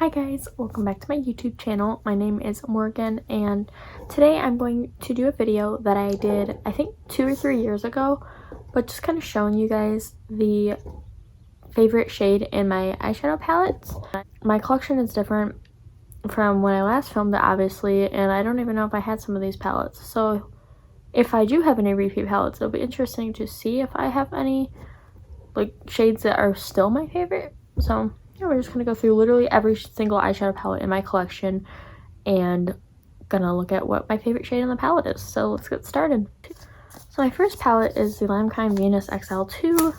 Hi guys, welcome back to my YouTube channel. My name is Morgan and today I'm going to do a video that I did I think 2 or 3 years ago, but just kind of showing you guys the favorite shade in my eyeshadow palettes. My collection is different from when I last filmed it, obviously, and I don't even know if I had some of these palettes. So if I do have any repeat palettes, it'll be interesting to see if I have any like shades that are still my favorite. So yeah, we're just gonna go through literally every single eyeshadow palette in my collection and gonna look at what my favorite shade in the palette is. So let's get started. So my first palette is the Limekind Venus XL2.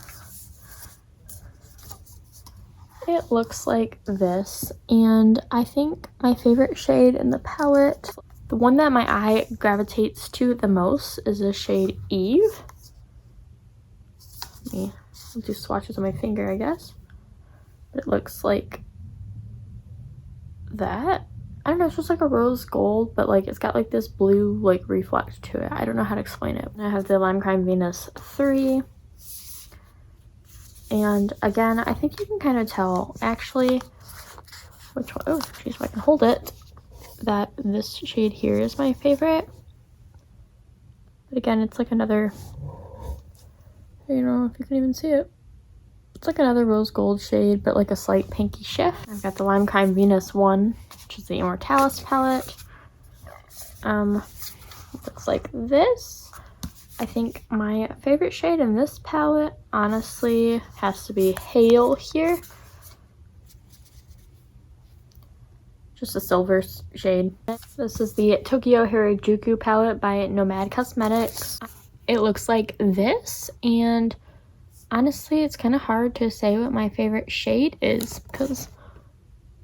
It looks like this, and I think my favorite shade in the palette, the one that my eye gravitates to the most, is the shade Eve. Let me do swatches on my finger, I guess. It looks like that. I don't know, it's just like a rose gold, but like it's got like this blue like reflect to it. I don't know how to explain it. I have the Limekind Venus 3. And again, I think you can kind of tell actually which one, oh geez, if I can hold it, that this shade here is my favorite. But again, it's like another, you know, if you can even see it. It's like another rose gold shade, but like a slight pinky shift. I've got the Limekind Venus 1, which is the Immortalis palette. Looks like this. I think my favorite shade in this palette, honestly, has to be Hail here. Just a silver shade. This is the Tokyo Harajuku palette by Nomad Cosmetics. It looks like this, and honestly, it's kind of hard to say what my favorite shade is because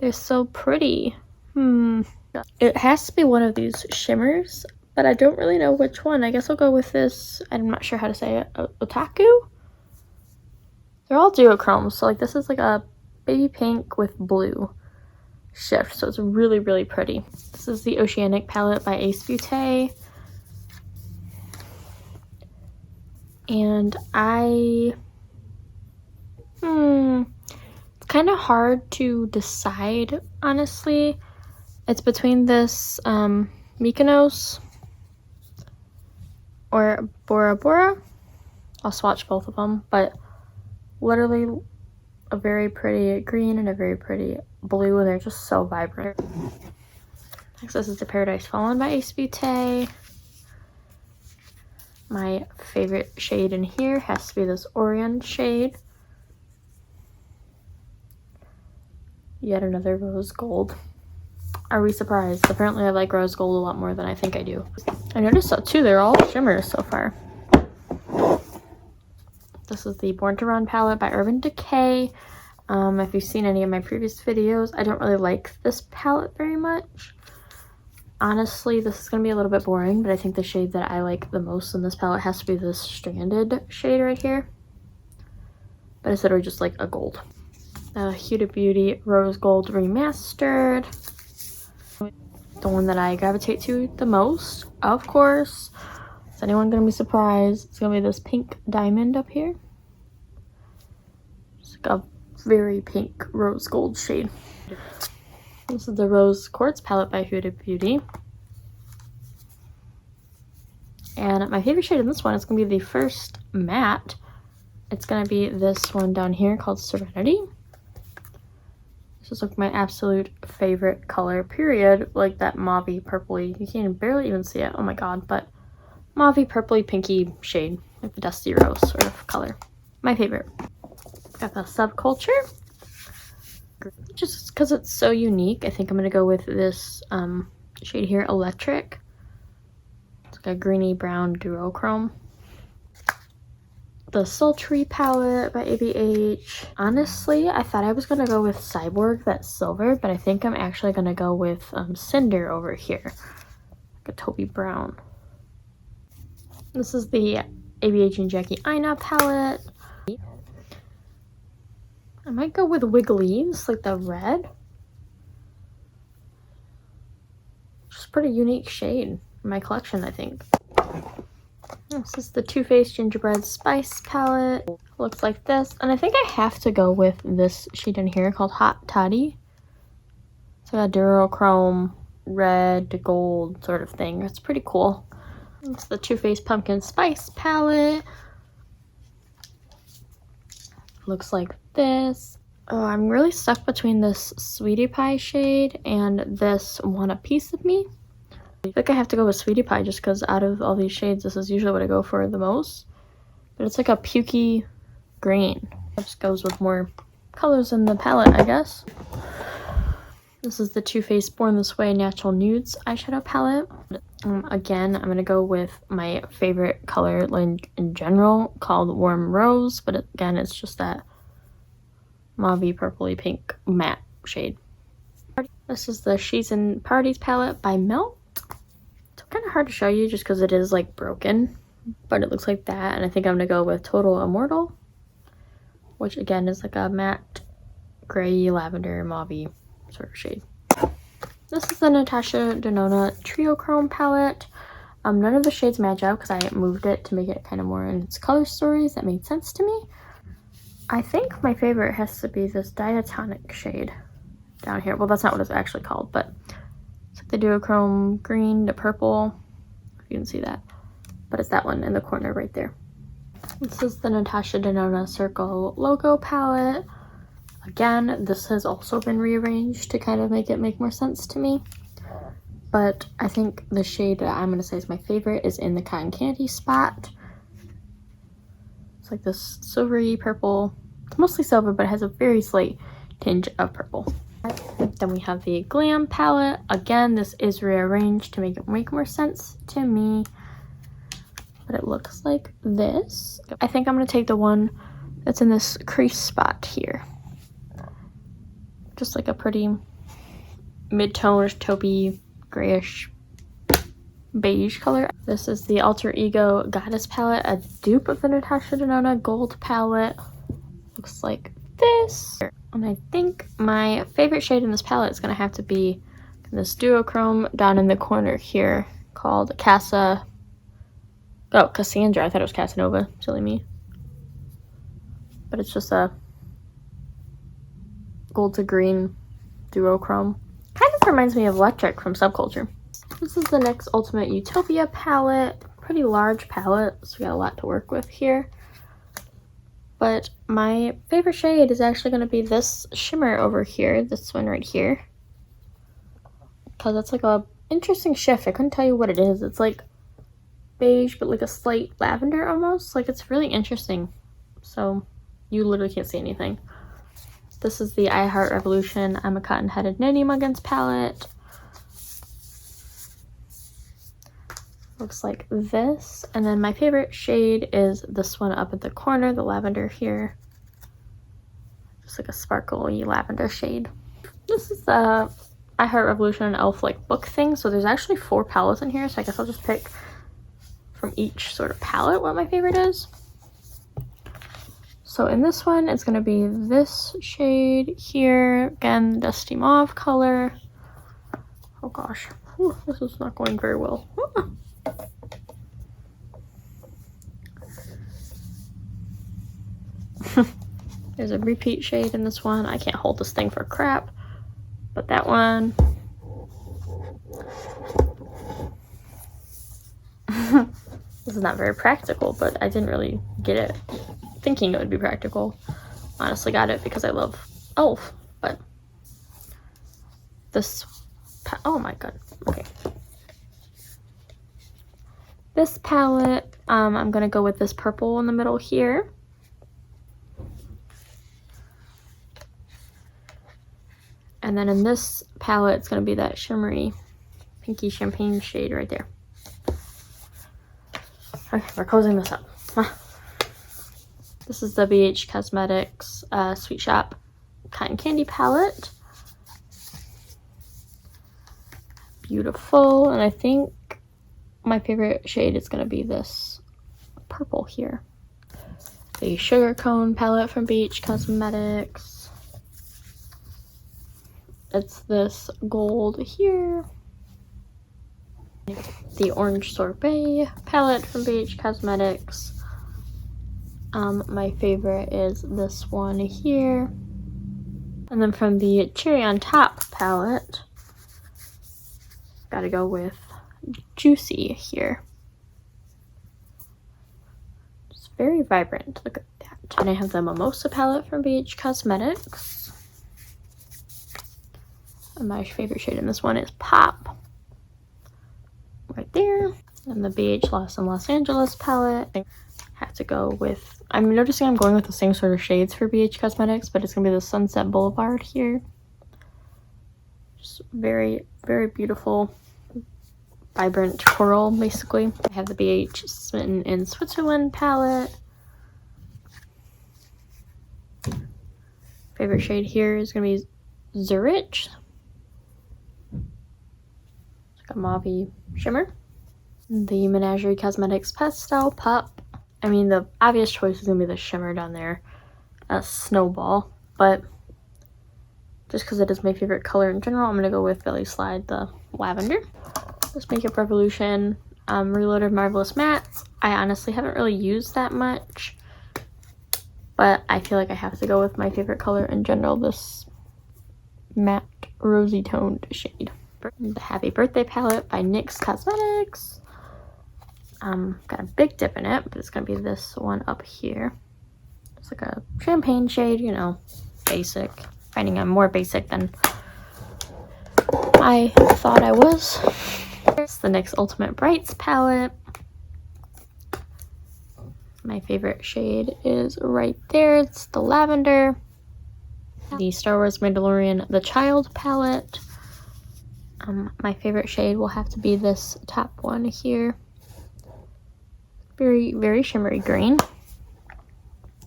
they're so pretty. It has to be one of these shimmers, but I don't really know which one. I guess I'll go with this. I'm not sure how to say it. Otaku? They're all duochromes, so like this is like a baby pink with blue shift, so it's really, really pretty. This is the Oceanic palette by Ace Beauté. And it's kind of hard to decide, honestly. It's between this Mykonos or Bora Bora. I'll swatch both of them, but literally a very pretty green and a very pretty blue, and they're just so vibrant. Next, this is the Paradise Fallen by Ace Beauté. My favorite shade in here has to be this orange shade. Yet another rose gold. Are we surprised? Apparently I like rose gold a lot more than I think I do. I noticed that too, they're all shimmers so far. This is the Born to Run palette by Urban Decay. If you've seen any of my previous videos, I don't really like this palette very much. Honestly, this is going to be a little bit boring, but I think the shade that I like the most in this palette has to be this Stranded shade right here. But it's literally just like a gold. Huda Beauty Rose Gold Remastered. The one that I gravitate to the most, of course. Is anyone going to be surprised? It's going to be this pink diamond up here. It's like a very pink rose gold shade. This is the Rose Quartz palette by Huda Beauty. And my favorite shade in this one is going to be the first matte. It's going to be this one down here called Serenity. This is like my absolute favorite color, period. Like that mauvey purpley, you can barely even see it, oh my god, but mauvey purpley pinky shade, like the Dusty Rose sort of color. My favorite. Got the Subculture. Just because it's so unique, I think I'm going to go with this shade here, Electric. It's like a greeny brown duochrome. The Sultry palette by ABH. Honestly, I thought I was going to go with Cyborg, that's silver, but I think I'm actually going to go with Cinder over here. Like a taupey brown. This is the ABH and Jackie Aina palette. I might go with Wiggly's, like the red. Just a pretty unique shade in my collection, I think. This is the Too Faced Gingerbread Spice palette. Looks like this. And I think I have to go with this shade in here called Hot Toddy. It's like a duochrome red to gold sort of thing. It's pretty cool. It's the Too Faced Pumpkin Spice palette. Looks like this. Oh, I'm really stuck between this Sweetie Pie shade and this Want a Piece of Me. I think I have to go with Sweetie Pie just because out of all these shades, this is usually what I go for the most. But it's like a pukey green. It just goes with more colors in the palette, I guess. This is the Too Faced Born This Way Natural Nudes eyeshadow palette. Again, I'm going to go with my favorite color in general called Warm Rose. But again, it's just that mauve-y, purpley pink matte shade. This is the She's in Parties palette by Melt. It's kind of hard to show you just because it is like broken. But it looks like that. And I think I'm going to go with Total Immortal, which again is like a matte gray lavender mauve sort of shade. This is the Natasha Denona Trio Chrome palette. None of the shades match out because I moved it to make it kind of more in its color stories. That made sense to me. I think my favorite has to be this Diatonic shade down here. Well, that's not what it's actually called, but it's like the duochrome green to purple, if you can see that. But it's that one in the corner right there. This is the Natasha Denona Circle Logo palette. Again, this has also been rearranged to kind of make it make more sense to me. But I think the shade that I'm going to say is my favorite is in the Cotton Candy spot. It's like this silvery purple. It's mostly silver, but it has a very slight tinge of purple. Then we have the Glam palette. Again, this is rearranged to make it make more sense to me. But it looks like this. I think I'm going to take the one that's in this crease spot here. Just like a pretty mid-toned, taupey, grayish, beige color. This is the Alter Ego Goddess palette, a dupe of the Natasha Denona Gold palette. Looks like this. And I think my favorite shade in this palette is going to have to be this duochrome down in the corner here called Cassandra. I thought it was Casanova. Silly me. But it's just a gold to green duochrome. Kind of reminds me of Electric from Subculture. This is the NYX Ultimate Utopia palette. Pretty large palette, so we got a lot to work with here. But my favorite shade is actually going to be this shimmer over here, this one right here. Because it's like a interesting shift. I couldn't tell you what it is. It's like beige, but like a slight lavender almost. Like, it's really interesting. So you literally can't see anything. This is the I Heart Revolution I'm a Cotton-Headed Ninny Muggins palette. Looks like this. And then my favorite shade is this one up at the corner, the lavender here. Just like a sparkly lavender shade. This is the I Heart Revolution elf like book thing. So there's actually 4 palettes in here, so I guess I'll just pick from each sort of palette what my favorite is. So in this one, it's going to be this shade here. Again, dusty mauve color. Oh gosh. Ooh, this is not going very well. There's a repeat shade in this one. I can't hold this thing for crap. But that one. This is not very practical, but I didn't really get it thinking it would be practical. Honestly got it because I love elf, but this, oh my god, okay. This palette, I'm gonna go with this purple in the middle here. And then in this palette, it's gonna be that shimmery pinky champagne shade right there. Okay, we're closing this up. This is the BH Cosmetics Sweet Shop Cotton Candy palette. Beautiful. And I think my favorite shade is going to be this purple here. The Sugar Cone palette from BH Cosmetics. It's this gold here. The Orange Sorbet palette from BH Cosmetics. My favorite is this one here. And then from the Cherry on Top palette, gotta go with Juicy here. It's very vibrant. Look at that. And I have the Mimosa palette from BH Cosmetics. And my favorite shade in this one is Pop. Right there. And the BH Los Angeles palette. I have to go with, I'm noticing I'm going with the same sort of shades for BH Cosmetics, but it's gonna be the Sunset Boulevard here. Just very, very beautiful, vibrant coral, basically. I have the BH Smitten in Switzerland palette. Favorite shade here is gonna be Zurich. It's like a mauve shimmer. The Menagerie Cosmetics Pastel Pop. I mean, the obvious choice is gonna be the shimmer down there, Snowball, but just because it is my favorite color in general, I'm gonna go with Belly Slide, the lavender. This Makeup Revolution Reloaded Marvelous Mattes. I honestly haven't really used that much, but I feel like I have to go with my favorite color in general, this matte rosy toned shade. The Happy Birthday palette by NYX Cosmetics. Got a big dip in it, but it's gonna be this one up here. It's like a champagne shade, you know, basic. Finding I'm more basic than I thought I was. It's the NYX Ultimate Brights palette. My favorite shade is right there. It's the lavender. The Star Wars Mandalorian The Child palette. My favorite shade will have to be this top one here. Very, very shimmery green.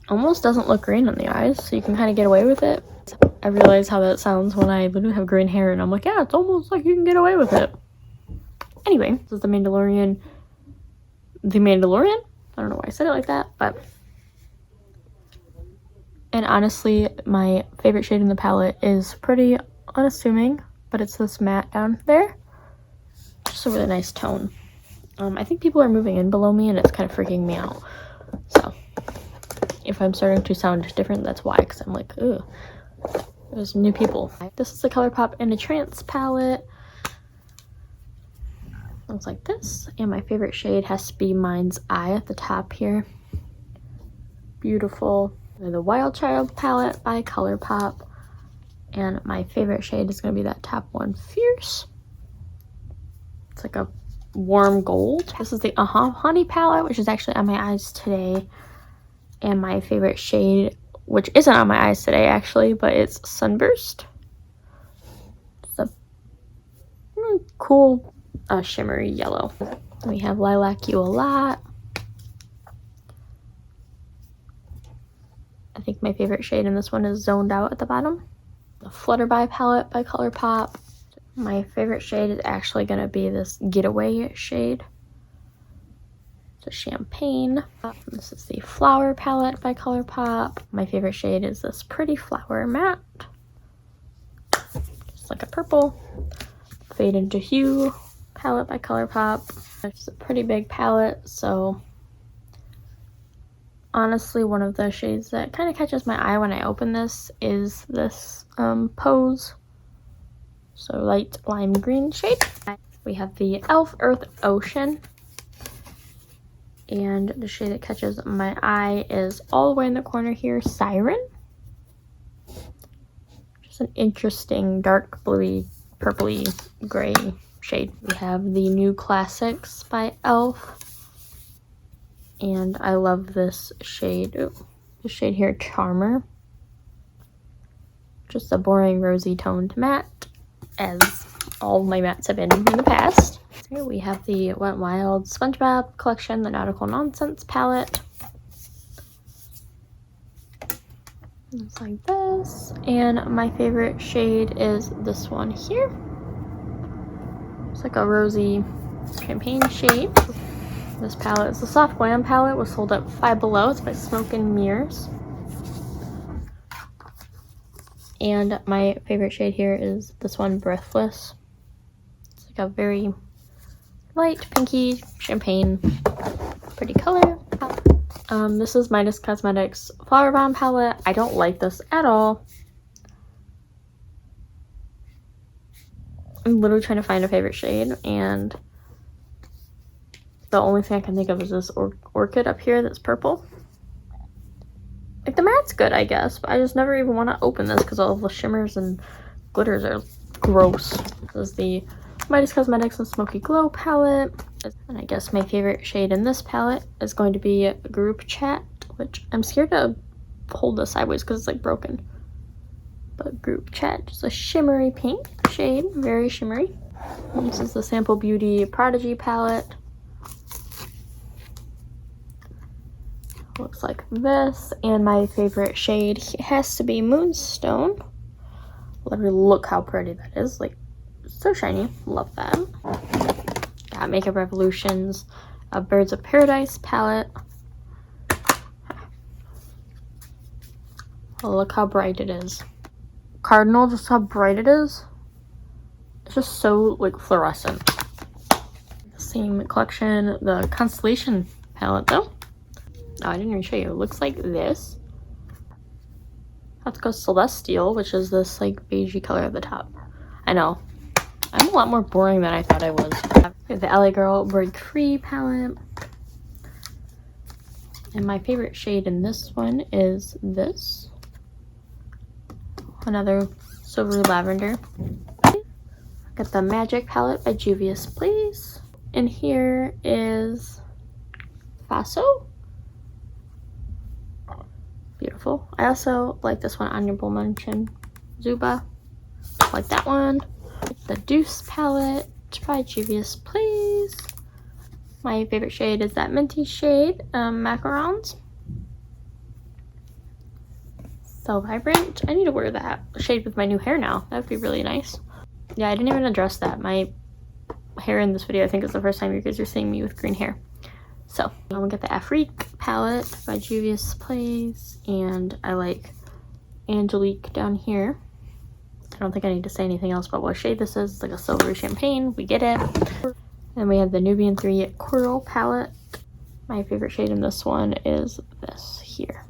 Almost doesn't look green on the eyes, so you can kind of get away with it. I realize how that sounds when I literally have green hair and I'm like, yeah, it's almost like you can get away with it. Anyway, this is the Mandalorian. The Mandalorian? I don't know why I said it like that, but... And honestly, my favorite shade in the palette is pretty unassuming, but it's this matte down there. Just a really nice tone. I think people are moving in below me and it's kind of freaking me out. So, if I'm starting to sound different, that's why, because I'm like, ugh, there's new people. This is the Colourpop In a Trance palette. Looks like this. And my favorite shade has to be Mind's Eye at the top here. Beautiful. The Wild Child palette by Colourpop. And my favorite shade is going to be that top one, Fierce. It's like a warm gold. This is the Honey palette, which is actually on my eyes today. And my favorite shade, which isn't on my eyes today actually, but it's Sunburst. It's a cool shimmery yellow. We have Lilac You a Lot. I think my favorite shade in this one is Zoned Out at the bottom. The Flutterby palette by Colourpop. My favorite shade is actually going to be this Getaway shade. It's a champagne. This is the Flower palette by Colourpop. My favorite shade is this Pretty Flower Matte. Just like a purple. Fade into Hue palette by Colourpop. It's a pretty big palette, so honestly one of the shades that kind of catches my eye when I open this is this Pose. So light lime green shade. We have the e.l.f. Earth Ocean. And the shade that catches my eye is all the way in the corner here, Siren. Just an interesting dark bluey, purpley, gray shade. We have the New Classics by e.l.f. And I love this shade. Ooh, this shade here, Charmer. Just a boring rosy toned matte, as all my mattes have been in the past. Here we have the Wet n Wild SpongeBob collection, the Nautical Nonsense palette. It's like this. And my favorite shade is this one here. It's like a rosy champagne shade. This palette is the Soft Glam palette, was sold at Five Below. It's by Smoke and Mirrors. And my favorite shade here is this one, Breathless. It's like a very light pinky champagne, pretty color. This is Midas Cosmetics Flower Bomb palette. I don't like this at all. I'm literally trying to find a favorite shade, and the only thing I can think of is this orchid up here that's purple. Like, the matte's good, I guess, but I just never even want to open this because all of the shimmers and glitters are gross. This is the Midas Cosmetics and Smoky Glow palette. And I guess my favorite shade in this palette is going to be Group Chat, which I'm scared to hold this sideways because it's like broken. But Group Chat, just a shimmery pink shade, very shimmery. And this is the Sample Beauty Prodigy palette. Looks like this, and my favorite shade has to be Moonstone. Literally, look how pretty that is. Like, so shiny. Love that. Got Makeup Revolution's Birds of Paradise palette. Oh, look how bright it is. Cardinal, just how bright it is. It's just so, like, fluorescent. Same collection, the Constellation palette, though. Oh, I didn't even show you. It looks like this. Let's go Celestial, which is this like beigey color at the top. I know. I'm a lot more boring than I thought I was. The LA Girl Break Free palette. And my favorite shade in this one is this. Another silvery lavender. Got the Magic palette by Juvia's Place. And here is Faso. Beautiful. I also like this one, Honorable Mention Zuba. Like that one. The Deuce palette by Juvia's Place. My favorite shade is that minty shade, Macarons. So vibrant. I need to wear that shade with my new hair now. That would be really nice. Yeah, I didn't even address that. My hair in this video, I think, is the first time you guys are seeing me with green hair. So, I'm gonna get the Afrique palette by Juvia's Place, and I like Angelique down here. I don't think I need to say anything else about what shade this is. It's like a silvery champagne. We get it. Then we have the Nubian 3 Coral palette. My favorite shade in this one is this here.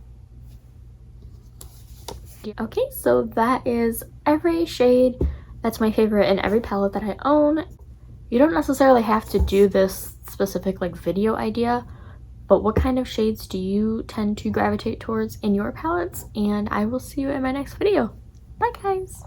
Okay, so that is every shade that's my favorite in every palette that I own. You don't necessarily have to do this specific like video idea, but what kind of shades do you tend to gravitate towards in your palettes? And I will see you in my next video. Bye guys.